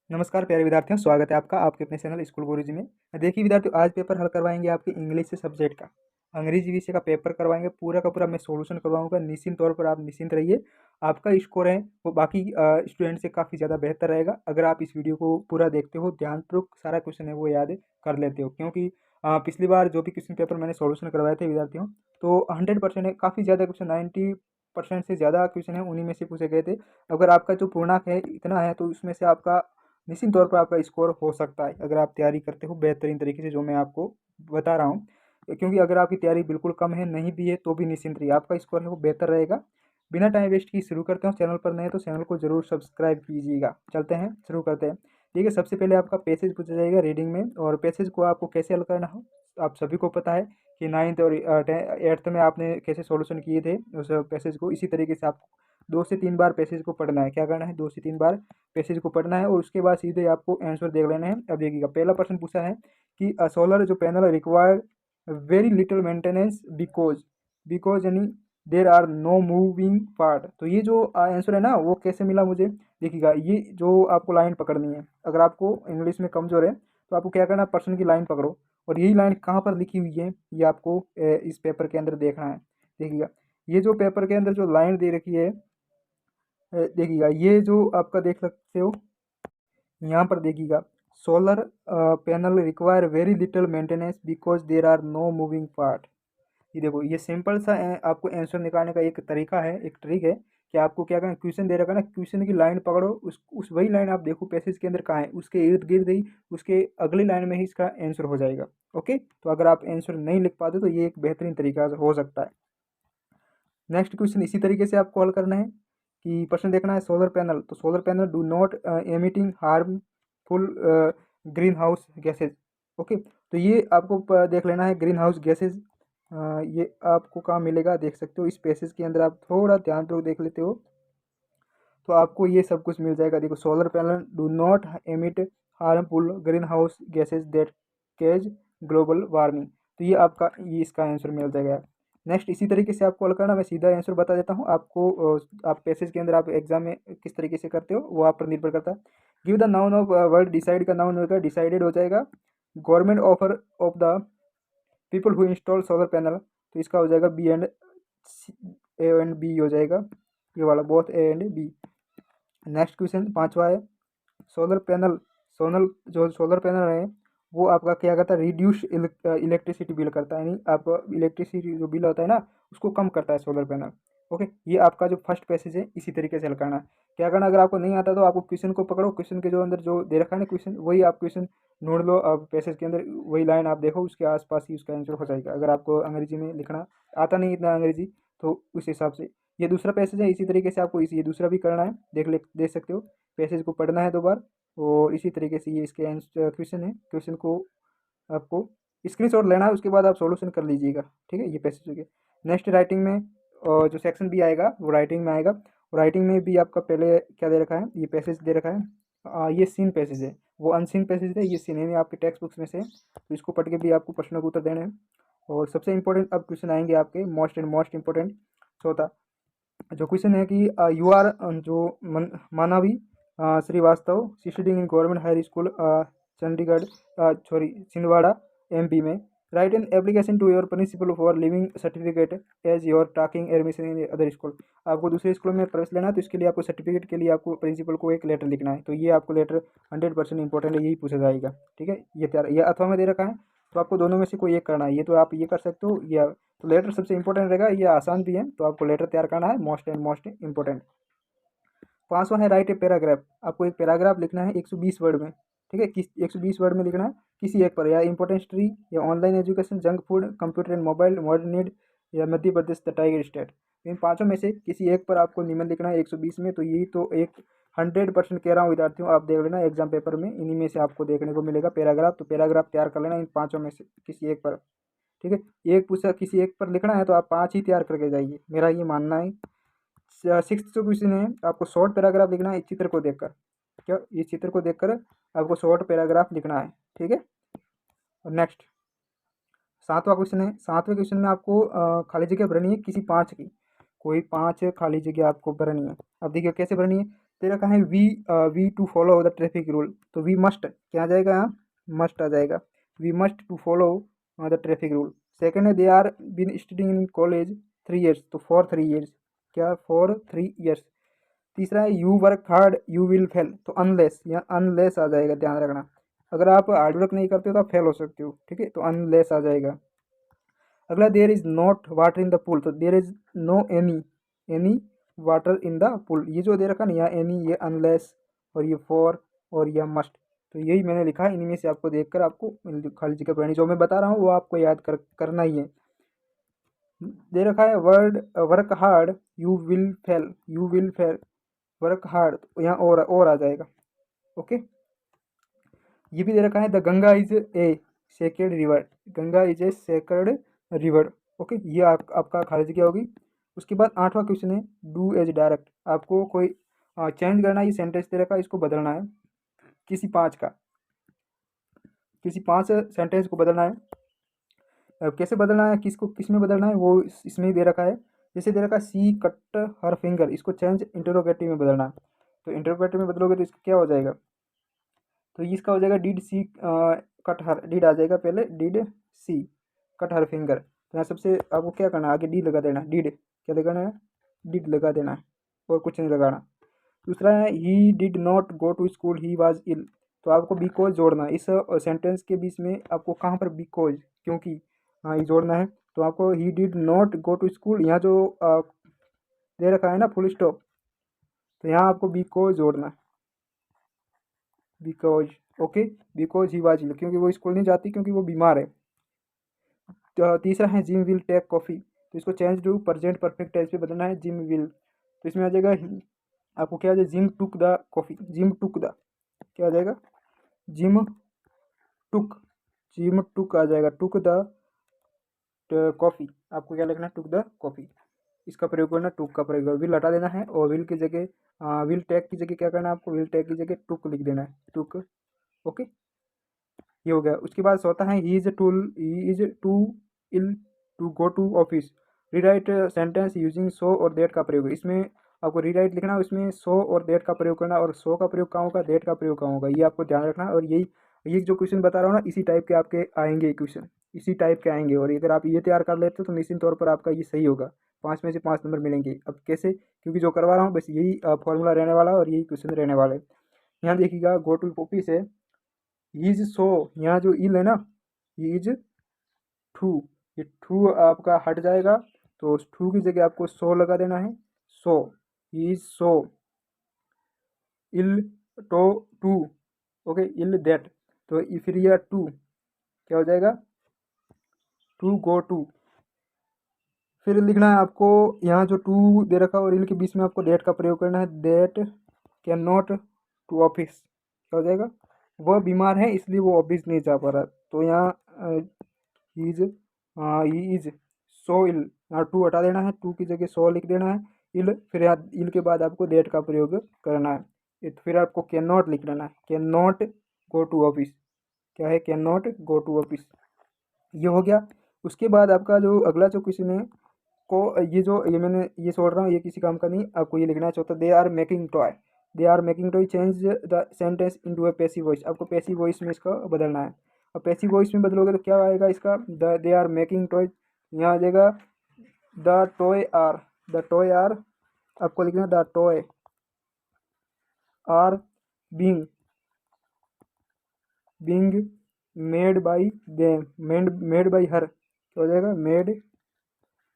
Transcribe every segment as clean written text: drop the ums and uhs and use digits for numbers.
नमस्कार प्यारे विद्यार्थियों, स्वागत है आपका आपके अपने चैनल स्कूल गुरुजी में। देखिए विद्यार्थियों, आज पेपर हल करवाएंगे आपके इंग्लिश से सब्जेक्ट का, अंग्रेजी विषय का पेपर करवाएंगे। पूरा का पूरा मैं सॉल्यूशन करवाऊंगा। निश्चिंत तौर पर आप निश्चिंत रहिए। आपका स्कोर है वो बाकी स्टूडेंट से काफ़ी ज़्यादा बेहतर रहेगा अगर आप इस वीडियो को पूरा देखते हो, ध्यानपूर्वक सारा क्वेश्चन है वो याद कर लेते हो। क्योंकि पिछली बार जो भी क्वेश्चन पेपर मैंने सॉल्यूशन करवाए थे विद्यार्थियों, तो 100% है, काफ़ी ज़्यादा क्वेश्चन 90% से ज़्यादा क्वेश्चन है उन्हीं में से पूछे गए थे। अगर आपका जो पूर्णांक है इतना है, तो उसमें से आपका निश्चित तौर पर आपका स्कोर हो सकता है अगर आप तैयारी करते हो बेहतरीन तरीके से, जो मैं आपको बता रहा हूँ। क्योंकि अगर आपकी तैयारी बिल्कुल कम है, नहीं भी है, तो भी निश्चिंत रहिए, आपका स्कोर है वो बेहतर रहेगा। बिना टाइम वेस्ट की शुरू करते हैं। चैनल पर नए हैं तो चैनल को जरूर सब्सक्राइब कीजिएगा। चलते हैं, शुरू करते हैं। ठीक है, सबसे पहले आपका पैसेज पूछा जाएगा रीडिंग में, और पैसेज को आपको कैसे हल करना हो आप सभी को पता है कि नाइन्थ और एट्थ में आपने कैसे सॉल्यूशन किए थे उस पैसेज को। इसी तरीके से आपको 2 से 3 बार पैसेज को पढ़ना है। क्या करना है, 2 से 3 बार पैसेज को पढ़ना है और उसके बाद सीधे आपको आंसर देख लेना है। अब देखिएगा, पहला प्रश्न पूछा है कि सोलर जो panel required very little maintenance because because यानी there are no moving part. तो ये जो आंसर है ना, वो कैसे मिला मुझे, देखिएगा ये जो आपको लाइन पकड़नी है। अगर आपको इंग्लिश में कमजोर है तो आपको क्या करना है, प्रश्न की लाइन पकड़ो और यही लाइन कहाँ पर लिखी हुई है ये आपको इस पेपर के अंदर देखना है। देखिएगा, ये जो पेपर के अंदर जो लाइन दे रखी है, देखिएगा ये जो आपका देख सकते हो यहाँ पर, देखिएगा solar panel require very little maintenance because there are no moving part. ये देखो, ये सिंपल सा आपको आंसर निकालने का एक तरीका है, एक ट्रिक है कि आपको क्या करना, क्वेश्चन दे रखा है ना, क्वेश्चन की लाइन पकड़ो, उस वही लाइन आप देखो पैसेज के अंदर कहाँ है, उसके इर्द गिर्द ही उसके अगली लाइन में ही इसका आंसर हो जाएगा। ओके, तो अगर आप आंसर नहीं लिख पाते तो ये एक बेहतरीन तरीका हो सकता है। नेक्स्ट क्वेश्चन इसी तरीके से आपको हल करना है कि प्रश्न देखना है सोलर पैनल, तो solar panel do not emitting harmful green house gases. Okay, तो ये आपको देख लेना है ग्रीन हाउस गैसेज। ये आपको कहाँ मिलेगा, देख सकते हो इस पैसेज के अंदर। आप थोड़ा ध्यानपूर्वक देख लेते हो तो आपको ये सब कुछ मिल जाएगा। देखो, solar panel do not emit harmful green house gases that cage global warming. तो ये आपका ये इसका आंसर मिल जाएगा। नेक्स्ट इसी तरीके से आपको हल करना, मैं सीधा आंसर बता देता हूँ आपको। आप पैसेज के अंदर आप एग्जाम में किस तरीके से करते हो वो आप पर निर्भर करता है। Give the noun of word decide का नाउन होगा, डिसाइडेड हो जाएगा। Government offer of the people who install solar panel, तो इसका हो जाएगा B and A and B हो जाएगा, ये वाला both A and B. Next question पांचवा है, सोलर पैनल सोनल जो सोलर पैनल है वो आपका क्या करता है, रिड्यूस इलेक्ट्रिसिटी बिल करता है, यानी आपका इलेक्ट्रिसिटी जो बिल होता है ना उसको कम करता है सोलर पैनल। ओके, ये आपका जो फर्स्ट पैसेज है इसी तरीके से हल करना है। क्या करना, अगर आपको नहीं आता तो आपको क्वेश्चन को पकड़ो, क्वेश्चन के जो अंदर जो दे रखा है ना क्वेश्चन, वही आप क्वेश्चन ढूंढ लो, अब पैसेज के अंदर वही लाइन आप देखो, उसके आसपास ही उसका आंसर हो जाएगा। अगर आपको अंग्रेजी में लिखना आता नहीं इतना अंग्रेजी, तो उस हिसाब से ये दूसरा पैसेज है, इसी तरीके से आपको इसी ये दूसरा भी करना है। देख सकते हो, पैसेज को पढ़ना है 2 बार और इसी तरीके से ये इसके आंसर क्वेश्चन है। क्वेश्चन को आपको स्क्रीनशॉट लेना है, उसके बाद आप सॉल्यूशन कर लीजिएगा। ठीक है, ये पैसेज हो गया। नेक्स्ट राइटिंग में जो सेक्शन बी आएगा वो राइटिंग में आएगा। राइटिंग में भी आपका पहले क्या दे रखा है, ये पैसेज दे रखा है। ये सीन पैसेज है, वो अनसीन पैसेज है, ये सीन है आपके टेक्स्ट बुक्स में से, तो इसको पढ़ के भी आपको प्रश्नों के उत्तर देने हैं। और सबसे इंपॉर्टेंट अब क्वेश्चन आएंगे आपके, मोस्ट इंपॉर्टेंट चौथा जो क्वेश्चन है कि यू आर जो Manvi Srivastava studying in government high school Chandigarh sorry Chhindwara MP में, right an application to your principal for leaving certificate as your taking admission in other school. आपको दूसरे स्कूल में प्रवेश लेना है तो इसके लिए आपको सर्टिफिकेट के लिए आपको प्रिंसिपल को एक लेटर लिखना है। तो ये आपको लेटर 100% इंपॉर्टेंट है, यही पूछा जाएगा। ठीक है, ये तैयार, ये अथवा में दे रखा है, तो आपको दोनों में से कोई एक करना है। ये तो आप ये कर सकते हो, या तो लेटर सबसे इंपॉर्टेंट रहेगा, ये आसान भी है, तो आपको लेटर तैयार करना है, मोस्ट इंपॉर्टेंट। पांचवा है राइट ए पैराग्राफ, आपको एक पैराग्राफ लिखना है 120 वर्ड में। ठीक है, किस 120 वर्ड में लिखना है, किसी एक पर, या इंपॉर्टेंट हिस्ट्री, या online education, junk food, computer and mobile, modern need, या Madhya Pradesh the tiger state. इन पांचों में से किसी एक पर आपको निबंध लिखना है 120 में। तो यही तो एक 100% कह रहा हूँ विद्यार्थियों, आप देख लेना एग्जाम पेपर में, इन्हीं में से आपको देखने को मिलेगा पैराग्राफ। तो पैराग्राफ तैयार कर लेना इन पांचों में से किसी एक पर। ठीक है, एक पूछा किसी एक पर लिखना है तो आप 5 ही तैयार करके जाइए, मेरा ये मानना है। सिक्स्थ जो क्वेश्चन है, आपको शॉर्ट पैराग्राफ लिखना है इस चित्र को देखकर। क्या, इस चित्र को देखकर आपको शॉर्ट पैराग्राफ लिखना है। ठीक है, और नेक्स्ट सातवां क्वेश्चन है, सातवें क्वेश्चन में आपको खाली जगह भरनी है किसी 5 की, कोई 5 खाली जगह आपको भरनी है। अब देखिए कैसे भरनी है, दे रखा है we to follow the traffic rule, तो वी मस्ट क्या आ जाएगा यहाँ, मस्ट आ जाएगा, we must to follow the traffic rule. Second है they are been studying in college 3 years, तो फॉर 3 years, क्या फॉर 3 years। तीसरा है you work hard you will fail, तो अनलेस, यहाँ अनलेस आ जाएगा, ध्यान रखना, अगर आप हार्ड वर्क नहीं करते हो तो आप फेल हो सकते हो, ठीक है, तो अनलेस आ जाएगा। अगला there is not water in the pool, तो there is no any water in the pool, ये जो दे रखा ना यहाँ एनी, ये अनलेस और ये फॉर और ये मस्ट, तो यही मैंने लिखा है, इनमें से आपको देखकर आपको खाली जगह पढ़नी, जो मैं बता रहा हूँ वो आपको याद करना ही है। दे रखा है word work hard you will fail, work hard, यहाँ और आ जाएगा, ओके। ये भी दे रखा है the Ganga is a sacred river, Ganga is a sacred river, okay, ये आपका खाली जगह होगी। उसके बाद 8वां क्वेश्चन है डू एज डायरेक्ट, आपको कोई चेंज करना है, ये सेंटेंस दे रखा है, इसको बदलना है, किसी पाँच सेंटेंस को बदलना है। अब कैसे बदलना है, किसको किस में बदलना है, वो इसमें ही दे रखा है। जैसे दे रखा है सी कट हर फिंगर, इसको चेंज इंटरोगेटिव में बदलना है, तो इंटरोगेटिव में बदलोगे तो इसका क्या हो जाएगा, तो इसका हो जाएगा did she cut her, did आ जाएगा पहले, did she cut her finger, तो यहाँ सबसे आपको क्या करना है, आगे डी लगा देना, डिड क्या लगाना है, डिड लगा देना है, और कुछ नहीं लगाना। दूसरा है he did not go to school he was ill, तो आपको बिकॉज जोड़ना है, इस सेंटेंस के बीच में आपको कहाँ पर बिकॉज, क्योंकि, हाँ, ये जोड़ना है, तो आपको he did not go to school, यहाँ जो दे रखा है ना फुल स्टॉप, तो यहाँ आपको बिकॉज जोड़ना है, because, okay, because he was ill, क्योंकि वो स्कूल नहीं जाती क्योंकि वो बीमार है। तो तीसरा है जिम विल टेक कॉफ़ी, तो इसको change to present perfect tense पे बदलना है, जिम विल, तो इसमें आ जाएगा आपको क्या आ जाएगा, gym took the coffee, gym took the, क्या आ जाएगा, जिम टुक, जिम टुक आ जाएगा, टुक द कॉफ़ी, आपको क्या लिखना है, टुक द कॉफ़ी, इसका प्रयोग करना, टुक का प्रयोग करना, विल हटा देना है, और विल की जगह विल टैग की जगह क्या करना है आपको, विल टैग की जगह टुक लिख देना है, टुक, ओके, ये हो गया। उसके बाद चौथा है he is too ill to go to office, rewrite sentence using so और देट का प्रयोग, इसमें आपको रीराइट लिखना है, उसमें सो और देट का प्रयोग करना, और सो का प्रयोग कहाँ होगा, देट का प्रयोग कहाँ होगा, ये आपको ध्यान रखना है। और यही ये जो क्वेश्चन बता रहा हूँ ना, इसी टाइप के आपके आएंगे क्वेश्चन, इसी टाइप के आएंगे, और अगर आप ये तैयार कर लेते हो तो निश्चित तौर पर आपका ये सही होगा, 5 में से 5 नंबर मिलेंगे। अब कैसे, क्योंकि जो करवा रहा हूँ बस यही फॉर्मूला रहने वाला है और यही क्वेश्चन रहने वाले हैं। यहाँ देखिएगा गो टू ऑफिस है, इज सो, यहाँ जो इल है ना, इज टू, ये टू आपका हट जाएगा, तो उस टू की जगह आपको सो लगा देना है, so, is so ill to to, okay, ill that, तो फिर यह टू क्या हो जाएगा, टू गो टू, फिर लिखना है आपको, यहाँ जो टू दे रखा है और इल के बीच में आपको दैट का प्रयोग करना है, that can not to office, क्या हो जाएगा, वह बीमार है इसलिए वो ऑफिस नहीं जा पा रहा, तो यहाँ इज, ही इज सो इल, यहाँ टू हटा देना है, टू की जगह सो लिख देना है, इल, फिर यहाँ इल के बाद आपको दैट का प्रयोग करना है, फिर आपको कैन नॉट लिख देना है, can not go to office, क्या है, can not go to office, ये हो गया। उसके बाद आपका जो अगला जो क्वेश्चन है को, ये जो ये मैंने ये छोड़ रहा हूँ, ये किसी काम का नहीं, आपको ये लिखना है। चौथा they are making toy, they are making toy, change the sentence into a passive voice, आपको पैसिव वॉइस में इसका बदलना है। अब पैसिव वॉइस में बदलोगे तो क्या आएगा इसका, the they are making toy, यहाँ आ जाएगा द टॉय आर, आपको लिखना है the toy are being being made by them, made by her, क्या हो जाएगा, मेड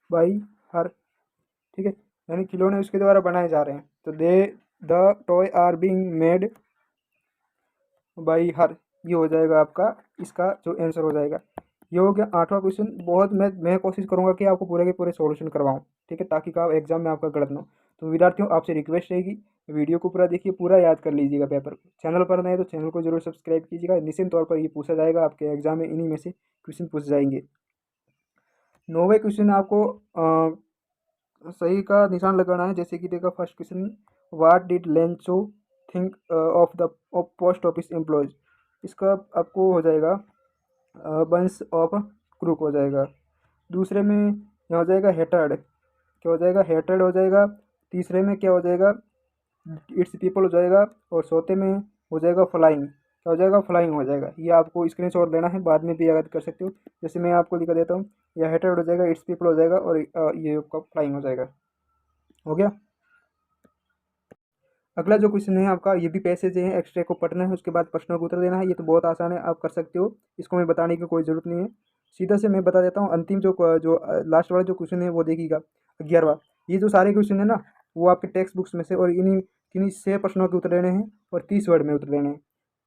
बाई हर, ठीक है, यानी खिलौने उसके द्वारा बनाए जा रहे हैं, तो they the toy are being made by her, ये हो जाएगा आपका इसका जो आंसर हो जाएगा। ये हो गया 8वां क्वेश्चन। बहुत मैं कोशिश करूंगा कि आपको पूरे के पूरे सॉल्यूशन करवाऊं, ठीक है, ताकि का एग्जाम में आपका गलत ना हो। तो विद्यार्थियों आपसे रिक्वेस्ट रहेगी, वीडियो को पूरा देखिए, पूरा याद कर लीजिएगा पेपर को। चैनल पर नए तो चैनल को जरूर सब्सक्राइब कीजिएगा, निश्चित तौर पर ये पूछा जाएगा आपके एग्जाम में, इन्हीं में से क्वेश्चन पूछ जाएंगे। 9वें क्वेश्चन आपको सही का निशान लगाना है। जैसे कि देखा first question, what did Lencho think of the post office employees, इसका आपको हो जाएगा बंस ऑफ क्रूक हो जाएगा। दूसरे में यहाँ हो जाएगा हेटर्ड, क्या हो जाएगा, हेटर्ड हो जाएगा। तीसरे में क्या हो जाएगा, इट्स पीपल हो जाएगा, और सोते में हो जाएगा फ्लाइंग। क्या हो जाएगा? फ्लाइंग हो जाएगा। ये आपको स्क्रीनशॉट लेना है, बाद में भी याद कर सकते हो। जैसे मैं आपको दिखा देता हूँ, या हेटेड हो जाएगा, इट्स पीपल हो जाएगा, और ये आपका फ्लाइंग हो जाएगा। हो गया। अगला जो क्वेश्चन है आपका, ये भी पैसेज है, एक्स्ट्रा को पढ़ना है, उसके बाद प्रश्नों का उत्तर देना है। ये तो बहुत आसान है, आप कर सकते हो, इसको मैं बताने की कोई ज़रूरत नहीं है। सीधा से मैं बता देता हूँ। अंतिम जो लास्ट वाला जो क्वेश्चन है वो देखिएगा, 11वां। ये जो सारे क्वेश्चन है ना, वो आपके टेक्स्ट बुक्स में से, और इन्हीं किन्हीं 6 प्रश्नों के उत्तर देने हैं, और 30 वर्ड में उत्तर देने हैं।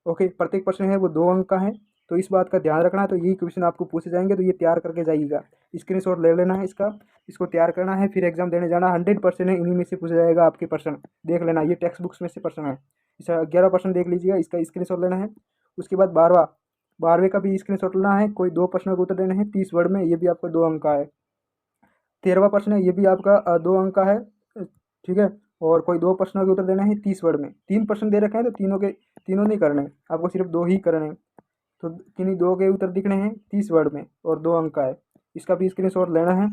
ओके, प्रत्येक प्रश्न है वो 2 अंक का है, तो इस बात का ध्यान रखना है। तो यही क्वेश्चन आपको पूछे जाएंगे, तो ये तैयार करके जाइएगा, स्क्रीनशॉट ले लेना है इसका, इसको तैयार करना है, फिर एग्जाम देने जाना। 100% है, इन्हीं में से पूछा जाएगा आपके प्रश्न। देख लेना, ये टेक्स्ट बुक्स में से प्रश्न है। इसका 11% देख लीजिएगा, इसका स्क्रीनशॉट लेना है। उसके बाद 12वें का भी स्क्रीनशॉट लेना है। कोई 2 प्रश्नों के उत्तर देने हैं 30 वर्ड में, ये भी आपका 2 अंक का है। 13वां प्रश्न है, ये भी आपका 2 अंक का है। ठीक है। और कोई 2 प्रश्नों के उत्तर देने हैं 30 वर्ड में। 3 प्रश्न दे रखे हैं, तो तीनों नहीं करने, आपको सिर्फ 2 ही करने हैं। तो किन्हीं 2 के उत्तर दिखने हैं 30 वर्ड में, और 2 अंक का है। इसका भी स्क्रीनशॉट लेना है।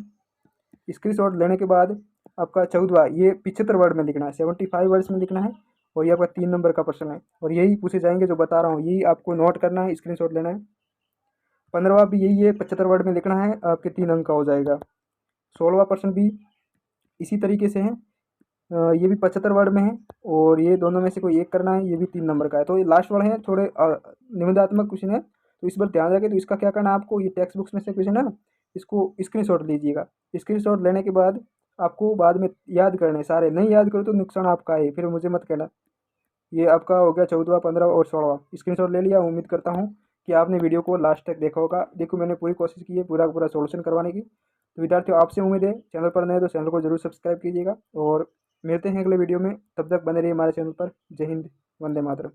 स्क्रीनशॉट लेने के बाद आपका 14वां, ये 75 वर्ड में लिखना है, 75 वर्ड्स में लिखना है, और ये आपका 3 नंबर का प्रश्न है, और यही पूछे जाएंगे जो बता रहा हूँ, यही आपको नोट करना है, स्क्रीनशॉट लेना है। 15वां भी यही है, 75 वर्ड में लिखना है, आपके 3 अंक का हो जाएगा। 16वां प्रश्न भी इसी तरीके से है, ये भी 75 वर्ड में है, और ये दोनों में से कोई एक करना है, ये भी 3 नंबर का है। तो ये लास्ट वाले हैं थोड़े निबंधात्मक क्वेश्चन है, तो इस पर ध्यान रखें। तो इसका क्या करना है आपको, ये टेक्स्ट बुक्स में से क्वेश्चन है ना, इसको स्क्रीनशॉट लीजिएगा। स्क्रीनशॉट लेने के बाद आपको बाद में याद करने हैं सारे, नहीं याद करो तो नुकसान आपका है, फिर मुझे मत कहना। ये आपका हो गया 14वां, 15वां और 16वां, स्क्रीनशॉट ले लिया। उम्मीद करता हूँ कि आपने वीडियो को लास्ट तक देखा होगा। देखो, मैंने पूरी कोशिश की है पूरा का पूरा सोल्यूशन करवाने की। तो विद्यार्थियों, आपसे उम्मीद है, चैनल पर नए तो चैनल को जरूर सब्सक्राइब कीजिएगा, और मिलते हैं अगले वीडियो में। तब तक बने रहिए हमारे चैनल पर। जय हिंद, वंदे मातरम।